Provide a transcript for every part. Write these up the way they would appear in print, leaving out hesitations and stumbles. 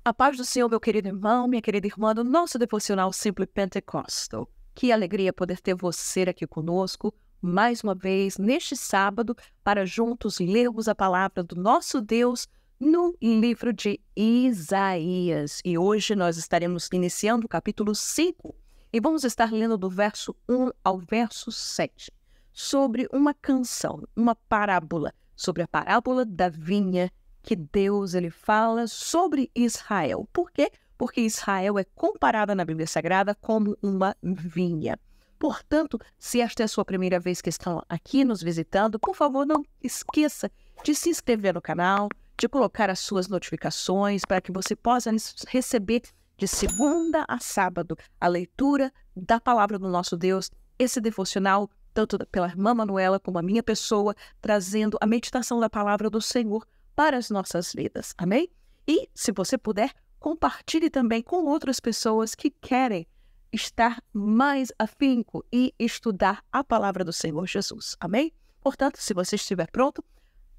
A paz do Senhor, meu querido irmão, minha querida irmã, do nosso devocional Simply Pentecostal. Que alegria poder ter você aqui conosco, mais uma vez, neste sábado, para juntos lermos a palavra do nosso Deus no livro de Isaías. E hoje nós estaremos iniciando o capítulo 5 e vamos estar lendo do verso 1 ao verso 7, sobre uma canção, uma parábola, sobre a parábola da vinha que Deus ele fala sobre Israel. Por quê? Porque Israel é comparada na Bíblia Sagrada como uma vinha. Portanto, se esta é a sua primeira vez que estão aqui nos visitando, por favor, não esqueça de se inscrever no canal, de colocar as suas notificações para que você possa receber de segunda a sábado a leitura da palavra do nosso Deus, esse devocional, tanto pela irmã Manuela como a minha pessoa, trazendo a meditação da palavra do Senhor para as nossas vidas, amém? E, se você puder, compartilhe também com outras pessoas que querem estar mais afinco e estudar a palavra do Senhor Jesus, amém? Portanto, se você estiver pronto,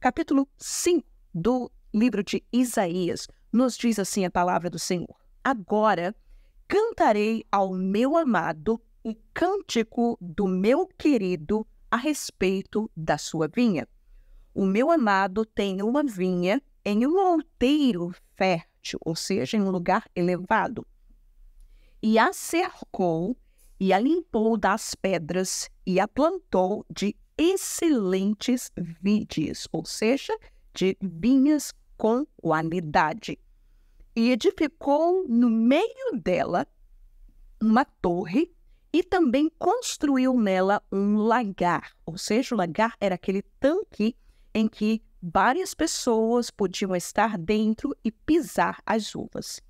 capítulo 5 do livro de Isaías nos diz assim a palavra do Senhor: Agora cantarei ao meu amado o cântico do meu querido a respeito da sua vinha. O meu amado tem uma vinha em um outeiro fértil, ou seja, em um lugar elevado. E a cercou, e a limpou das pedras, e a plantou de excelentes vides, ou seja, de vinhas com qualidade. E edificou no meio dela uma torre, e também construiu nela um lagar, ou seja, o lagar era aquele tanque em que várias pessoas podiam estar dentro e pisar as uvas.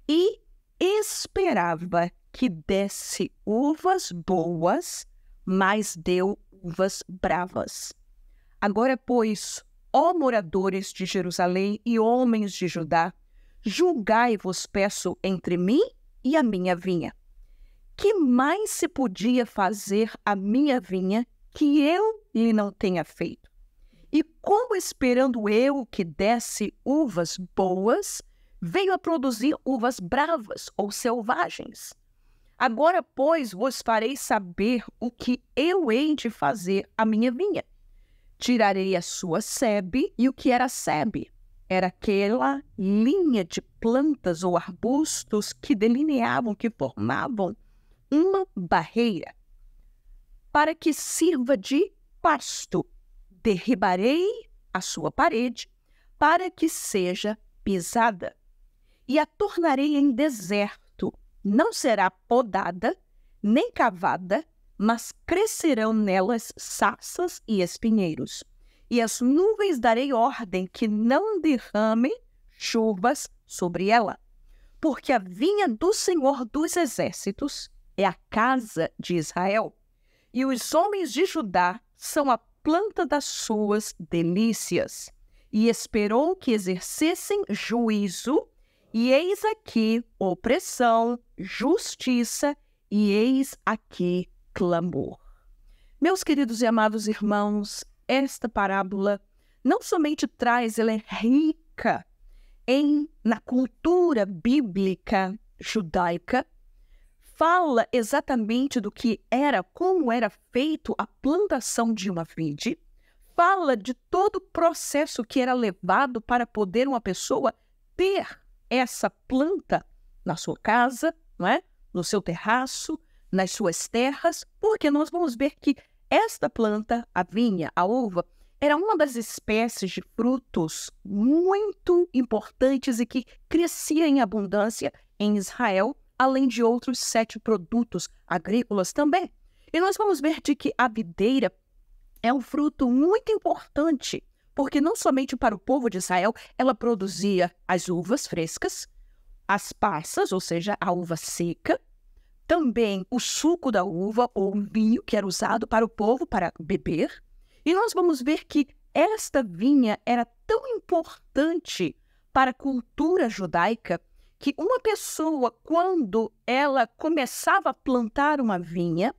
E esperava que desse uvas boas, mas deu uvas bravas. Agora, pois, ó moradores de Jerusalém e homens de Judá, julgai-vos, peço, entre mim e a minha vinha. Que mais se podia fazer à minha vinha que eu lhe não tenha feito? E como esperando eu que desse uvas boas, veio a produzir uvas bravas ou selvagens. Agora, pois, vos farei saber o que eu hei de fazer à minha vinha. Tirarei a sua sebe, e o que era sebe? Era aquela linha de plantas ou arbustos que delineavam, que formavam uma barreira, para que sirva de pasto. Derribarei a sua parede para que seja pisada e a tornarei em deserto. Não será podada nem cavada, mas crescerão nelas sarças e espinheiros. E as nuvens darei ordem que não derramem chuvas sobre ela, porque a vinha do Senhor dos Exércitos é a casa de Israel, e os homens de Judá são a planta das suas delícias, e esperou que exercessem juízo, e eis aqui opressão, justiça, e eis aqui clamor. Meus queridos e amados irmãos, esta parábola não somente ela é rica na cultura bíblica judaica, fala exatamente do que era, como era feito a plantação de uma vide, fala de todo o processo que era levado para poder uma pessoa ter essa planta na sua casa, não é? No seu terraço, nas suas terras, porque nós vamos ver que esta planta, a vinha, a uva, era uma das espécies de frutos muito importantes e que crescia em abundância em Israel, além de outros 7 produtos agrícolas também. E nós vamos ver de que a videira é um fruto muito importante, porque não somente para o povo de Israel, ela produzia as uvas frescas, as passas, ou seja, a uva seca, também o suco da uva ou o vinho que era usado para o povo para beber. E nós vamos ver que esta vinha era tão importante para a cultura judaica que uma pessoa, quando ela começava a plantar uma vinha,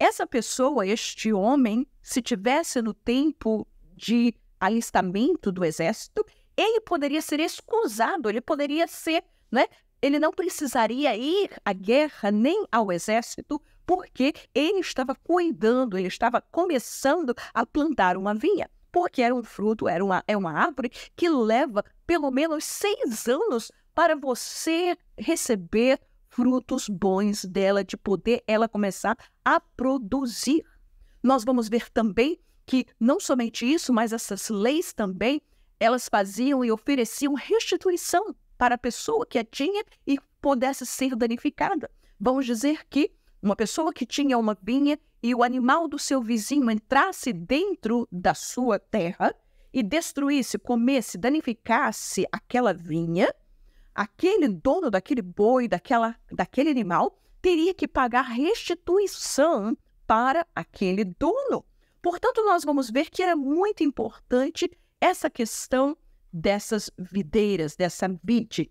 essa pessoa, este homem, se tivesse no tempo de alistamento do exército, ele poderia ser escusado, ele poderia ser né? Ele não precisaria ir à guerra nem ao exército, porque ele estava cuidando, ele estava começando a plantar uma vinha, porque era um fruto, é uma árvore que leva pelo menos 6 anos para você receber frutos bons dela, de poder ela começar a produzir. Nós vamos ver também que não somente isso, mas essas leis também, elas faziam e ofereciam restituição para a pessoa que a tinha e pudesse ser danificada. Vamos dizer que uma pessoa que tinha uma vinha e o animal do seu vizinho entrasse dentro da sua terra e destruísse, comesse, danificasse aquela vinha, aquele dono daquele boi, daquele animal, teria que pagar restituição para aquele dono. Portanto, nós vamos ver que era muito importante essa questão dessas videiras, dessa vide.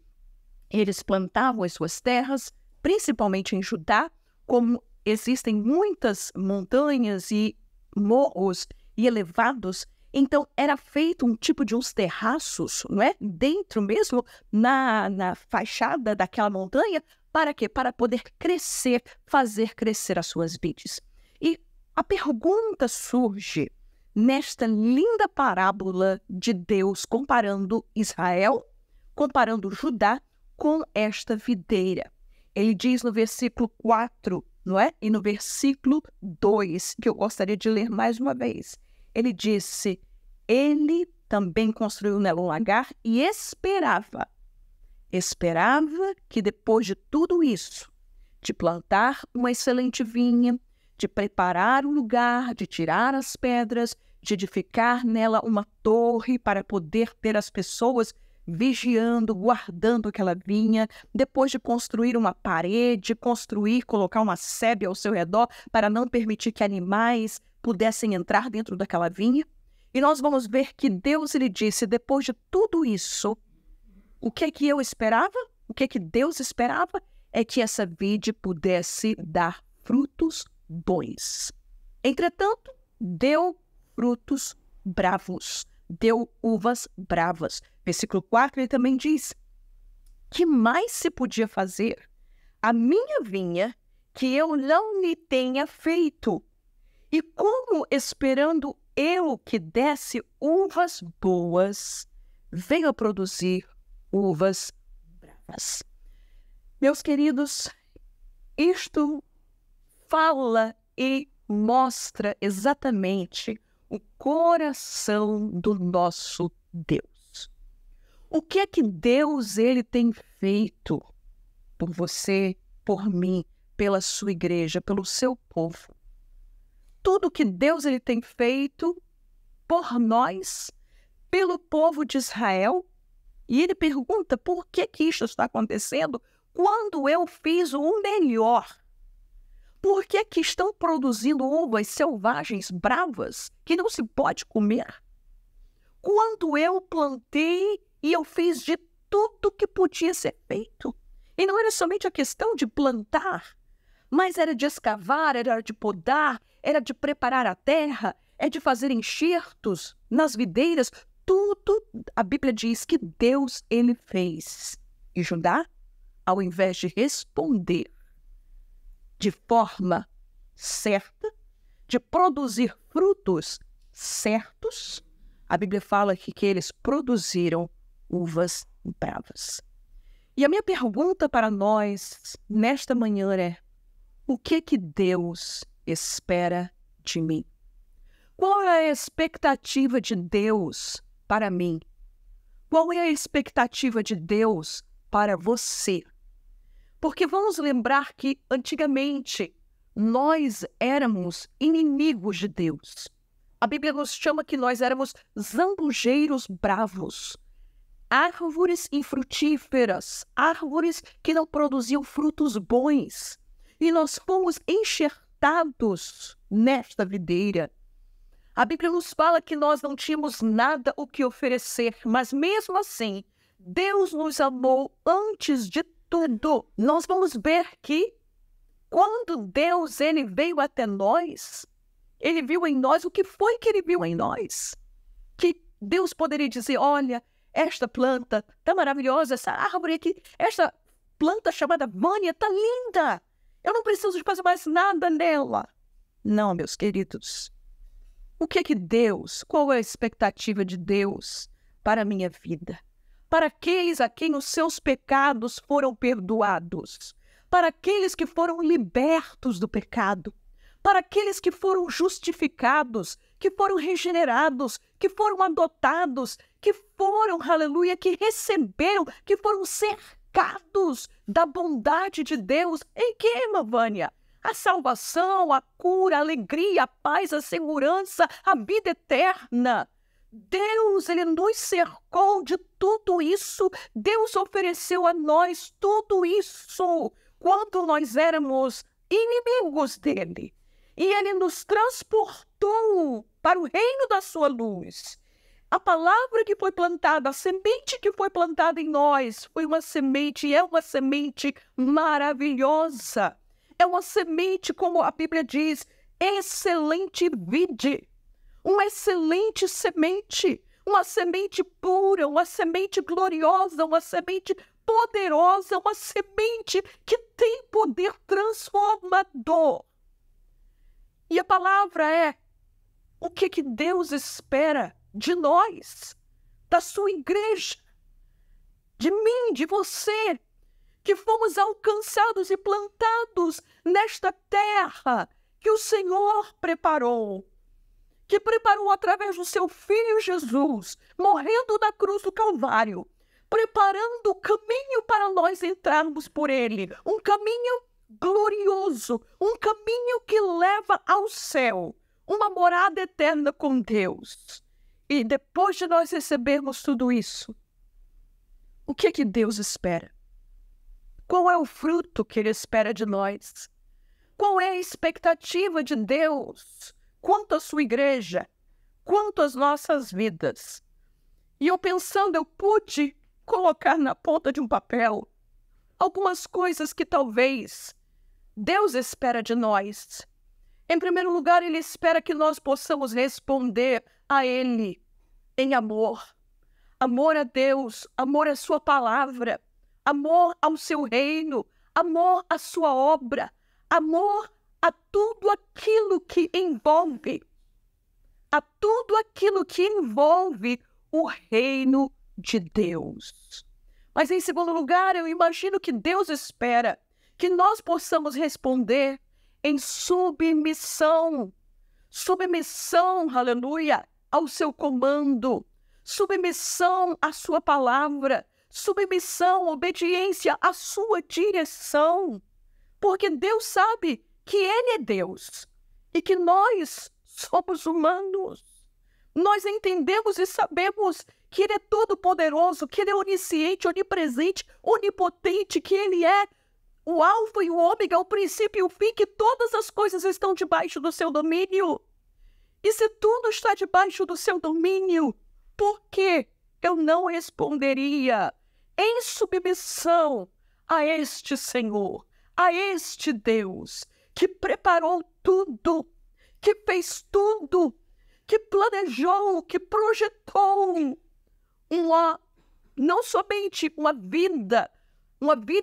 Eles plantavam as suas terras, principalmente em Judá, como existem muitas montanhas e morros e elevados, então era feito um tipo de uns terraços, não é? Dentro mesmo, na fachada daquela montanha, para quê? Para poder crescer, fazer crescer as suas vides. E a pergunta surge nesta linda parábola de Deus comparando Israel, comparando Judá com esta videira. Ele diz no versículo 4, não é? E no versículo 2, que eu gostaria de ler mais uma vez. Ele disse, ele também construiu nela um lagar e esperava que depois de tudo isso, de plantar uma excelente vinha, de preparar o lugar, de tirar as pedras, de edificar nela uma torre para poder ter as pessoas vigiando, guardando aquela vinha, depois de construir uma parede, colocar uma sebe ao seu redor para não permitir que animais pudessem entrar dentro daquela vinha. E nós vamos ver que Deus lhe disse, depois de tudo isso, o que é que eu esperava? O que é que Deus esperava? É que essa vide pudesse dar frutos bons. Entretanto, deu frutos bravos, deu uvas bravas. Versículo 4, ele também diz, que mais se podia fazer? A minha vinha, que eu não lhe tenha feito. E como esperando eu que desse uvas boas, veio a produzir uvas bravas. Meus queridos, isto fala e mostra exatamente o coração do nosso Deus. O que é que Deus ele tem feito por você, por mim, pela sua igreja, pelo seu povo? Tudo que Deus ele tem feito por nós, pelo povo de Israel. E ele pergunta por que isso está acontecendo quando eu fiz o melhor. Por que estão produzindo uvas selvagens, bravas, que não se pode comer? Quando eu plantei e eu fiz de tudo que podia ser feito. E não era somente a questão de plantar, mas era de escavar, era de podar, era de preparar a terra, é de fazer enxertos nas videiras. Tudo, a Bíblia diz que Deus ele fez. E Judá, ao invés de responder de forma certa, de produzir frutos certos, a Bíblia fala que eles produziram uvas bravas. E a minha pergunta para nós nesta manhã é: o que Deus espera de mim? Qual é a expectativa de Deus para mim? Qual é a expectativa de Deus para você? Porque vamos lembrar que antigamente nós éramos inimigos de Deus. A Bíblia nos chama que nós éramos zambujeiros bravos, árvores infrutíferas, árvores que não produziam frutos bons. E nós fomos enxertados nesta videira. A Bíblia nos fala que nós não tínhamos nada o que oferecer, mas mesmo assim, Deus nos amou antes de tudo. Nós vamos ver que quando Deus ele veio até nós, ele viu em nós o que foi que ele viu em nós. Que Deus poderia dizer, olha, esta planta tá maravilhosa, essa árvore aqui, esta planta chamada Vânia tá linda. Eu não preciso de fazer mais nada nela. Não, meus queridos. O que é que Deus, qual é a expectativa de Deus para a minha vida? Para aqueles a quem os seus pecados foram perdoados, para aqueles que foram libertos do pecado, para aqueles que foram justificados, que foram regenerados, que foram adotados, que foram, aleluia, que receberam, que foram cercados da bondade de Deus. Em que, irmã Vânia? A salvação, a cura, a alegria, a paz, a segurança, a vida eterna. Deus, Ele nos cercou de tudo isso. Deus ofereceu a nós tudo isso quando nós éramos inimigos dEle. E Ele nos transportou para o reino da sua luz. A palavra que foi plantada, a semente que foi plantada em nós, foi uma semente, e é uma semente maravilhosa. É uma semente, como a Bíblia diz, excelente vide. Uma excelente semente, uma semente pura, uma semente gloriosa, uma semente poderosa, uma semente que tem poder transformador. E a palavra é o que Deus espera de nós, da sua igreja, de mim, de você, que fomos alcançados e plantados nesta terra que o Senhor preparou, que preparou através do seu Filho Jesus, morrendo na cruz do Calvário, preparando o caminho para nós entrarmos por ele, um caminho glorioso, um caminho que leva ao céu, uma morada eterna com Deus. E depois de nós recebermos tudo isso, o que Deus espera? Qual é o fruto que Ele espera de nós? Qual é a expectativa de Deus quanto à sua igreja, quanto às nossas vidas? E eu pensando, eu pude colocar na ponta de um papel algumas coisas que talvez Deus espera de nós. Em primeiro lugar, Ele espera que nós possamos responder a Ele em amor. Amor a Deus, amor à sua palavra, amor ao seu reino, amor à sua obra, amor a tudo aquilo que envolve, o reino de Deus. Mas em segundo lugar, eu imagino que Deus espera que nós possamos responder em submissão, aleluia, ao seu comando, submissão à sua palavra, submissão, obediência à sua direção, porque Deus sabe que Ele é Deus e que nós somos humanos. Nós entendemos e sabemos que Ele é todo-poderoso, que Ele é onisciente, onipresente, onipotente, que Ele é o alfa e o ômega, o princípio e o fim, que todas as coisas estão debaixo do seu domínio. E se tudo está debaixo do seu domínio, por que eu não responderia em submissão a este Senhor, a este Deus, que preparou tudo, que fez tudo, que planejou, que projetou não somente uma vida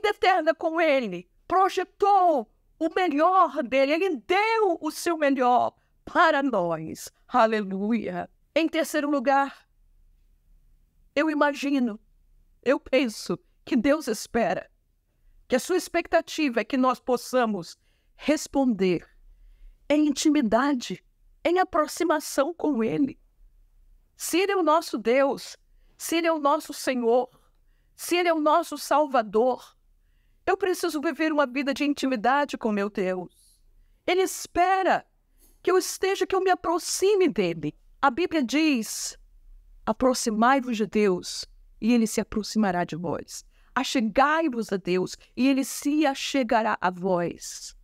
eterna com Ele, projetou o melhor dele, Ele deu o seu melhor para nós. Aleluia! Em terceiro lugar, eu penso que Deus espera, que a sua expectativa é que nós possamos responder em intimidade, em aproximação com Ele. Se Ele é o nosso Deus, se Ele é o nosso Senhor, se Ele é o nosso Salvador, eu preciso viver uma vida de intimidade com meu Deus. Ele espera que eu me aproxime dEle. A Bíblia diz: aproximai-vos de Deus, e Ele se aproximará de vós. Achegai-vos a Deus, e Ele se achegará a vós.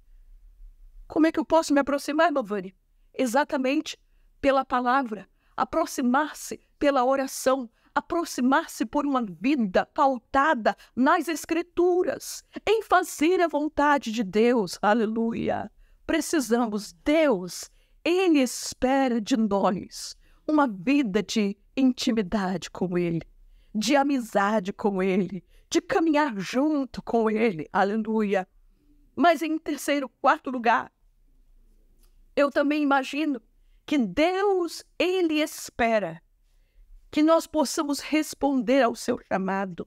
Como é que eu posso me aproximar, Vânia? Exatamente pela palavra, aproximar-se pela oração, aproximar-se por uma vida pautada nas Escrituras, em fazer a vontade de Deus. Aleluia! Precisamos, Deus, Ele espera de nós uma vida de intimidade com Ele, de amizade com Ele, de caminhar junto com Ele. Aleluia. Mas em terceiro, quarto lugar, eu também imagino que Deus, Ele espera que nós possamos responder ao seu chamado.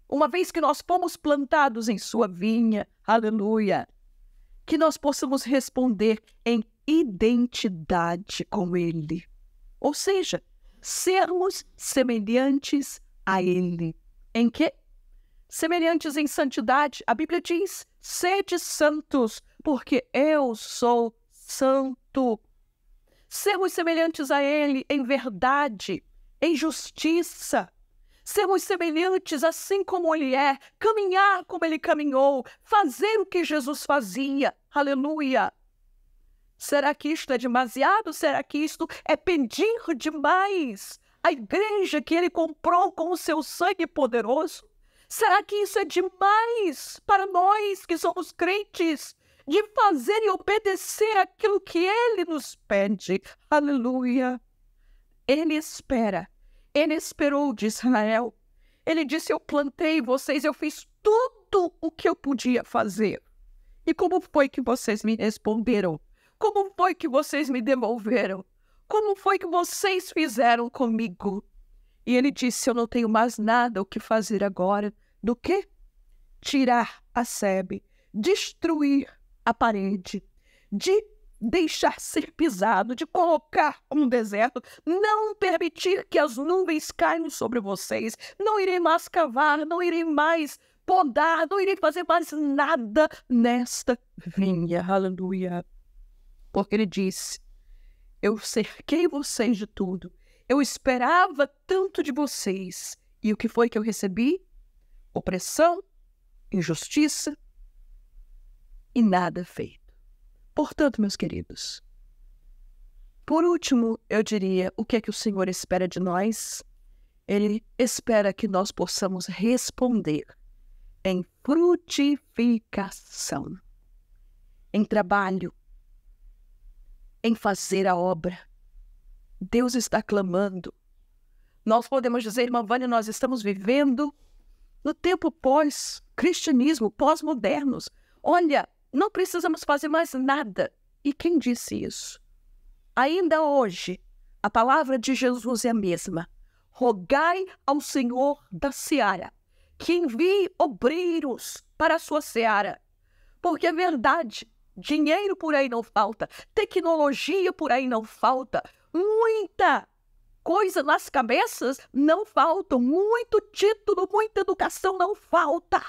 Uma vez que nós fomos plantados em sua vinha, aleluia, que nós possamos responder em identidade com Ele. Ou seja, sermos semelhantes a Ele. Em quê? Semelhantes em santidade. A Bíblia diz, sede santos, porque eu sou santo. Sermos semelhantes a Ele em verdade, em justiça. Sermos semelhantes assim como Ele é, caminhar como Ele caminhou, fazer o que Jesus fazia. Aleluia! Será que isto é demasiado? Será que isto é pedir demais? A igreja que Ele comprou com o seu sangue poderoso? Será que isso é demais para nós que somos crentes? De fazer e obedecer aquilo que Ele nos pede. Aleluia! Ele espera. Ele esperou de Israel. Ele disse, eu plantei vocês, eu fiz tudo o que eu podia fazer. E como foi que vocês me responderam? Como foi que vocês me devolveram? Como foi que vocês fizeram comigo? E ele disse, eu não tenho mais nada o que fazer agora do que tirar a sebe, destruir a parede, de deixar ser pisado, de colocar um deserto, não permitir que as nuvens caiam sobre vocês, não irei mais cavar, não irei mais podar, não irei fazer mais nada nesta vinha, aleluia. Porque ele disse, eu cerquei vocês de tudo, eu esperava tanto de vocês, e o que foi que eu recebi? Opressão, injustiça e nada feito. Portanto, meus queridos, por último, eu diria, o que é que o Senhor espera de nós? Ele espera que nós possamos responder em frutificação, em trabalho, em fazer a obra. Deus está clamando. Nós podemos dizer, irmã Vânia, nós estamos vivendo no tempo pós-cristianismo, pós-modernos. Olha, não precisamos fazer mais nada. E quem disse isso? Ainda hoje, a palavra de Jesus é a mesma. Rogai ao Senhor da seara, que envie obreiros para a sua seara. Porque é verdade, dinheiro por aí não falta, tecnologia por aí não falta, muita coisa nas cabeças não falta, muito título, muita educação não falta.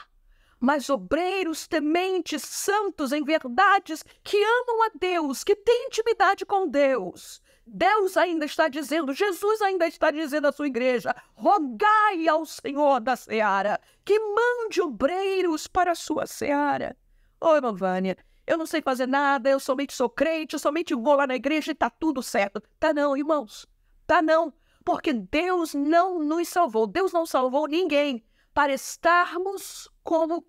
Mas obreiros tementes, santos em verdades, que amam a Deus, que têm intimidade com Deus. Deus ainda está dizendo, Jesus ainda está dizendo à sua igreja, rogai ao Senhor da seara, que mande obreiros para a sua seara. Ô, irmã Vânia, eu não sei fazer nada, eu somente sou crente, eu somente vou lá na igreja e está tudo certo. Tá não, irmãos, tá não, porque Deus não nos salvou, Deus não salvou ninguém para estarmos como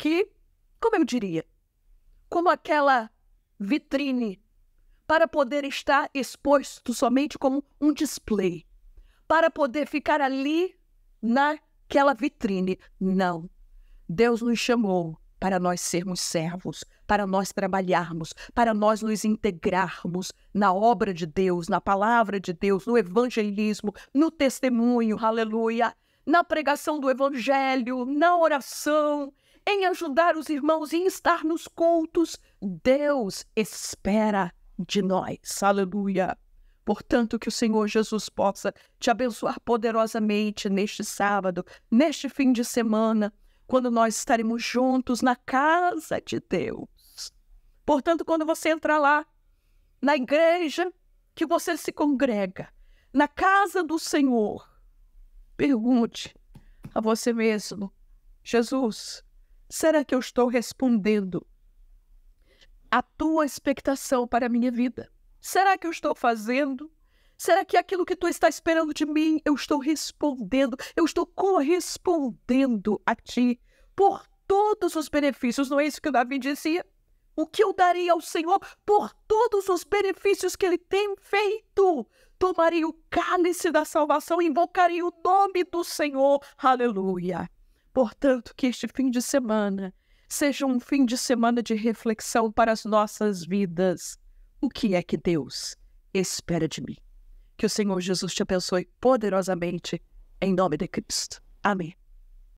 eu diria, como aquela vitrine, para poder estar exposto somente como um display, para poder ficar ali naquela vitrine. Não. Deus nos chamou para nós sermos servos, para nós trabalharmos, para nós nos integrarmos na obra de Deus, na palavra de Deus, no evangelismo, no testemunho, aleluia, na pregação do evangelho, na oração, em ajudar os irmãos, em estar nos cultos. Deus espera de nós, aleluia. Portanto, que o Senhor Jesus possa te abençoar poderosamente neste sábado, neste fim de semana, quando nós estaremos juntos na casa de Deus. Portanto, quando você entrar lá, na igreja que você se congrega, na casa do Senhor, pergunte a você mesmo, Jesus, será que eu estou respondendo a tua expectação para a minha vida? Será que eu estou fazendo? Será que aquilo que tu está esperando de mim, eu estou respondendo? Eu estou correspondendo a ti por todos os benefícios? Não é isso que o Davi dizia? O que eu daria ao Senhor por todos os benefícios que Ele tem feito? Tomaria o cálice da salvação e invocaria o nome do Senhor. Aleluia. Portanto, que este fim de semana seja um fim de semana de reflexão para as nossas vidas. O que é que Deus espera de mim? Que o Senhor Jesus te abençoe poderosamente, em nome de Cristo. Amém.